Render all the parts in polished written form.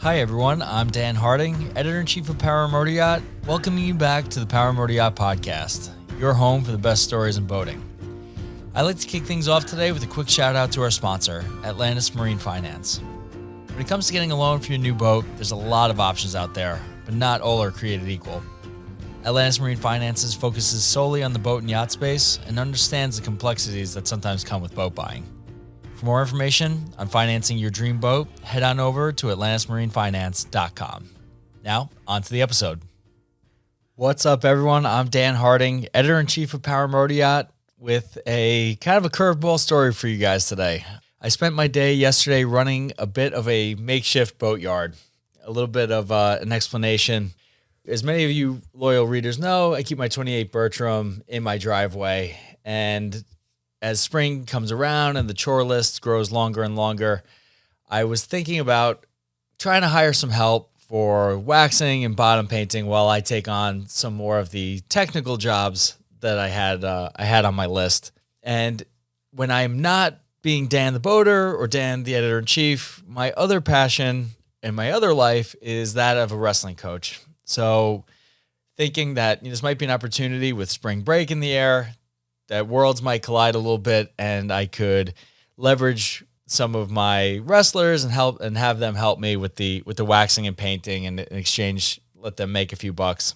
Hi everyone, I'm Dan Harding, Editor-in-Chief of Boatyard, welcoming you back to the Boatyard podcast, your home for the best stories in boating. I'd like to kick things off today with a quick shout out to our sponsor, Atlantis Marine Finance. When it comes to getting a loan for your new boat, there's a lot of options out there, but not all are created equal. Atlantis Marine Finance focuses solely on the boat and yacht space and understands the complexities that sometimes come with boat buying. For more information on financing your dream boat, head on over to atlantismarinefinance.com. Now, on to the episode. What's up, everyone? I'm Dan Harding, Editor-in-Chief of Boatyard, with a kind of a curveball story for you guys today. I spent my day yesterday running a bit of a makeshift boatyard, a little bit of an explanation. As many of you loyal readers know, I keep my 28 Bertram in my driveway, and as spring comes around and the chore list grows longer and longer, I was thinking about trying to hire some help for waxing and bottom painting while I take on some more of the technical jobs that I had on my list. And when I'm not being Dan the boater or Dan the editor-in-chief, my other passion and my other life is that of a wrestling coach. So thinking that this might be an opportunity with spring break in the air, that worlds might collide a little bit, and I could leverage some of my wrestlers and have them help me with the waxing and painting, and in exchange let them make a few bucks.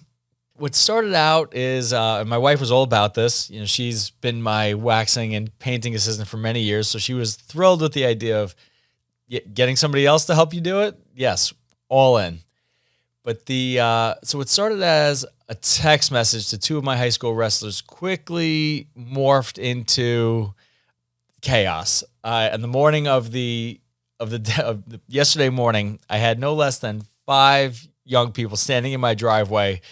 What started out is my wife was all about this. She's been my waxing and painting assistant for many years, so she was thrilled with the idea of getting somebody else to help you do it. Yes, all in. But so it started as a text message to two of my high school wrestlers, quickly morphed into chaos. In the morning of yesterday morning, I had no less than 5 young people standing in my driveway,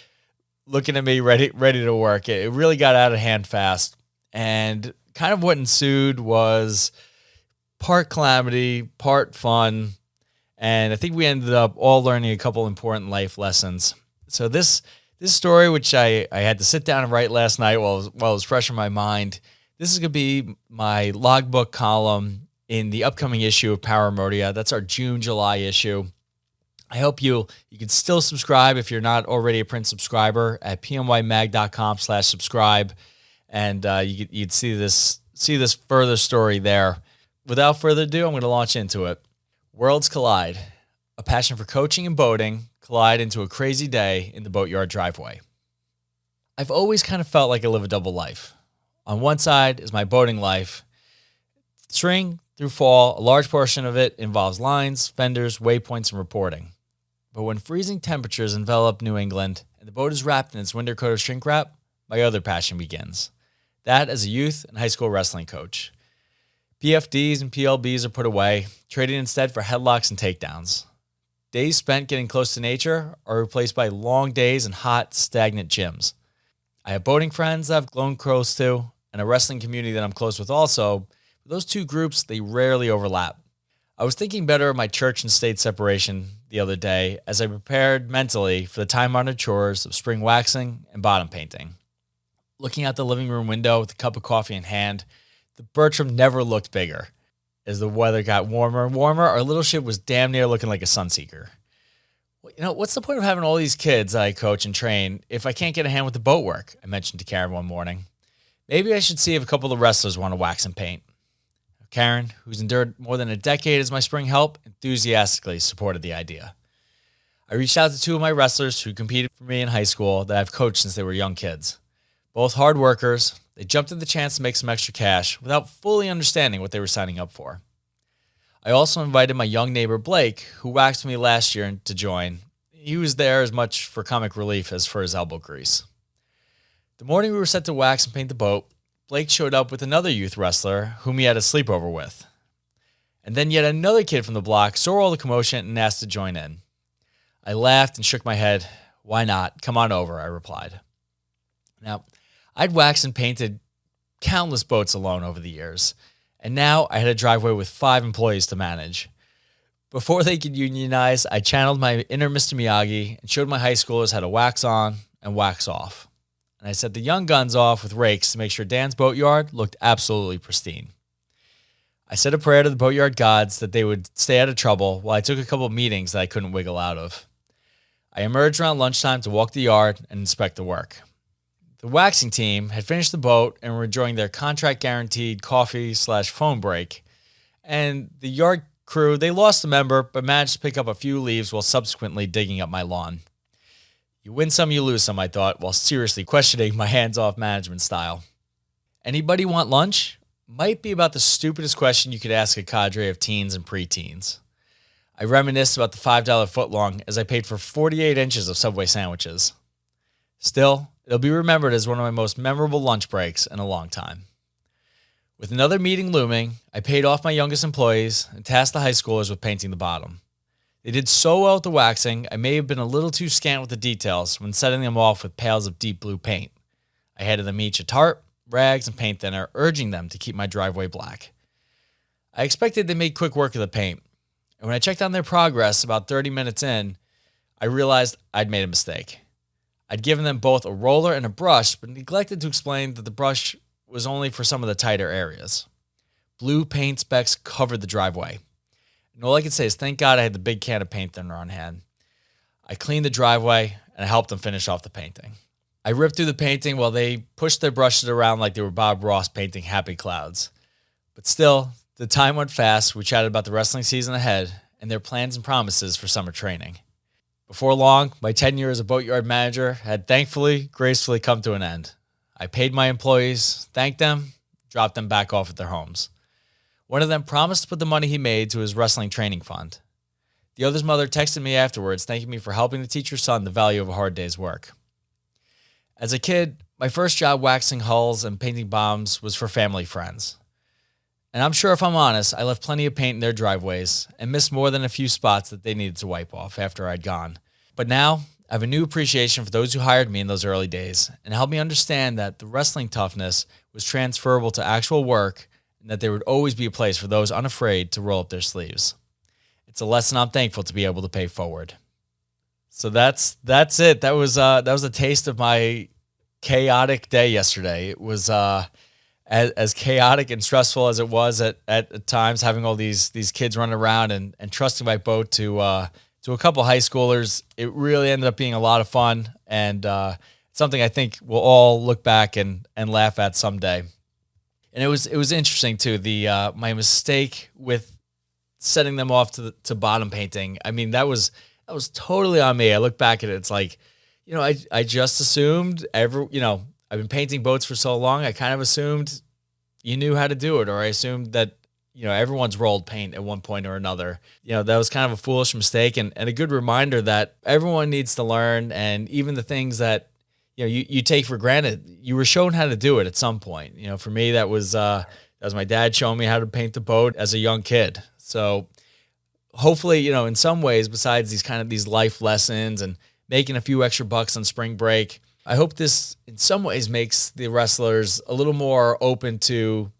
looking at me, ready to work. It really got out of hand fast, and kind of what ensued was part calamity, part fun. And I think we ended up all learning a couple important life lessons. So this story, which I had to sit down and write last night while it was fresh in my mind, this is going to be my logbook column in the upcoming issue of Boatyard. That's our June-July issue. I hope you can still subscribe if you're not already a print subscriber at pnymag.com/subscribe, and you'd see this further story there. Without further ado, I'm going to launch into it. Worlds collide. A passion for coaching and boating collide into a crazy day in the boatyard driveway. I've always kind of felt like I live a double life. On one side is my boating life. Spring through fall, a large portion of it involves lines, fenders, waypoints, and reporting. But when freezing temperatures envelop New England and the boat is wrapped in its winter coat of shrink wrap, my other passion begins. That as a youth and high school wrestling coach. PFDs and PLBs are put away, traded instead for headlocks and takedowns. Days spent getting close to nature are replaced by long days in hot, stagnant gyms. I have boating friends that I've grown close to, and a wrestling community that I'm close with also, but those two groups, they rarely overlap. I was thinking better of my church and state separation the other day as I prepared mentally for the time-honored chores of spring waxing and bottom painting. Looking out the living room window with a cup of coffee in hand, the Bertram never looked bigger. As the weather got warmer and warmer, our little ship was damn near looking like a sunseeker. What's the point of having all these kids I coach and train if I can't get a hand with the boat work? I mentioned to Karen one morning. Maybe I should see if a couple of the wrestlers want to wax and paint. Karen, who's endured more than a decade as my spring help, enthusiastically supported the idea. I reached out to 2 of my wrestlers who competed for me in high school that I've coached since they were young kids. Both hard workers, they jumped at the chance to make some extra cash without fully understanding what they were signing up for. I also invited my young neighbor Blake, who waxed me last year, to join. He was there as much for comic relief as for his elbow grease. The morning we were set to wax and paint the boat, Blake showed up with another youth wrestler whom he had a sleepover with. And then yet another kid from the block saw all the commotion and asked to join in. I laughed and shook my head. "Why not? Come on over," I replied. Now, I'd waxed and painted countless boats alone over the years, and now I had a driveway with 5 employees to manage. Before they could unionize, I channeled my inner Mr. Miyagi and showed my high schoolers how to wax on and wax off. And I set the young guns off with rakes to make sure Dan's boatyard looked absolutely pristine. I said a prayer to the Boatyard gods that they would stay out of trouble while I took a couple of meetings that I couldn't wiggle out of. I emerged around lunchtime to walk the yard and inspect the work. The waxing team had finished the boat and were enjoying their contract-guaranteed coffee/phone break. And the yard crew, they lost a member, but managed to pick up a few leaves while subsequently digging up my lawn. You win some, you lose some, I thought, while seriously questioning my hands-off management style. Anybody want lunch? Might be about the stupidest question you could ask a cadre of teens and preteens. I reminisced about the $5 footlong as I paid for 48 inches of Subway sandwiches. Still, it'll be remembered as one of my most memorable lunch breaks in a long time. With another meeting looming, I paid off my youngest employees and tasked the high schoolers with painting the bottom. They did so well with the waxing, I may have been a little too scant with the details when setting them off with pails of deep blue paint. I handed them each a tarp, rags, and paint thinner, urging them to keep my driveway black. I expected they made quick work of the paint, and when I checked on their progress about 30 minutes in, I realized I'd made a mistake. I'd given them both a roller and a brush, but neglected to explain that the brush was only for some of the tighter areas. Blue paint specks covered the driveway. And all I could say is thank God I had the big can of paint thinner on hand. I cleaned the driveway, and I helped them finish off the painting. I ripped through the painting while they pushed their brushes around like they were Bob Ross painting happy clouds. But still, the time went fast. We chatted about the wrestling season ahead and their plans and promises for summer training. Before long, my tenure as a Boatyard manager had thankfully, gracefully come to an end. I paid my employees, thanked them, dropped them back off at their homes. One of them promised to put the money he made to his wrestling training fund. The other's mother texted me afterwards, thanking me for helping to teach her son the value of a hard day's work. As a kid, my first job waxing hulls and painting bombs was for family friends. And I'm sure if I'm honest, I left plenty of paint in their driveways and missed more than a few spots that they needed to wipe off after I'd gone. But now, I have a new appreciation for those who hired me in those early days and helped me understand that the wrestling toughness was transferable to actual work and that there would always be a place for those unafraid to roll up their sleeves. It's a lesson I'm thankful to be able to pay forward. So that's it. That was a taste of my chaotic day yesterday. It was as chaotic and stressful as it was at times, having all these kids running around and trusting my boat to a couple high schoolers. It really ended up being a lot of fun and something I think we'll all look back and laugh at someday. And it was interesting too. My mistake with setting them off to bottom painting. I mean, that was totally on me. I look back at it. It's like, I just assumed I've been painting boats for so long. I kind of assumed you knew how to do it, or I assumed that, everyone's rolled paint at one point or another. That was kind of a foolish mistake and a good reminder that everyone needs to learn. And even the things that, you take for granted, you were shown how to do it at some point. For me, that was my dad showing me how to paint the boat as a young kid. So hopefully, in some ways, besides these life lessons and making a few extra bucks on spring break, I hope this in some ways makes the wrestlers a little more open to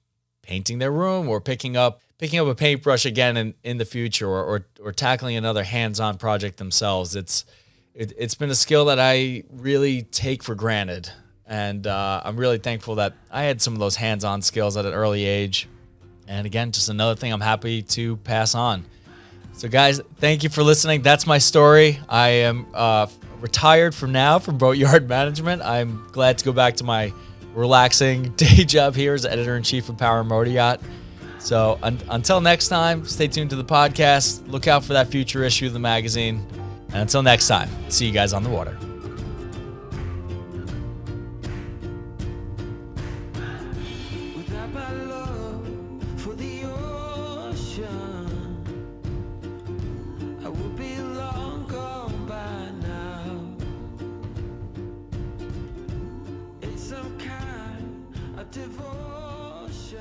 painting their room or picking up a paintbrush again in the future or tackling another hands-on project themselves. It's been a skill that I really take for granted. And I'm really thankful that I had some of those hands-on skills at an early age. And again, just another thing I'm happy to pass on. So guys, thank you for listening. That's my story. I am retired from Boatyard management. I'm glad to go back to my relaxing day job here as editor-in-chief of Power Motor Yacht. So until next time, stay tuned to the podcast. Look out for that future issue of the magazine. And until next time, see you guys on the water. Devotion.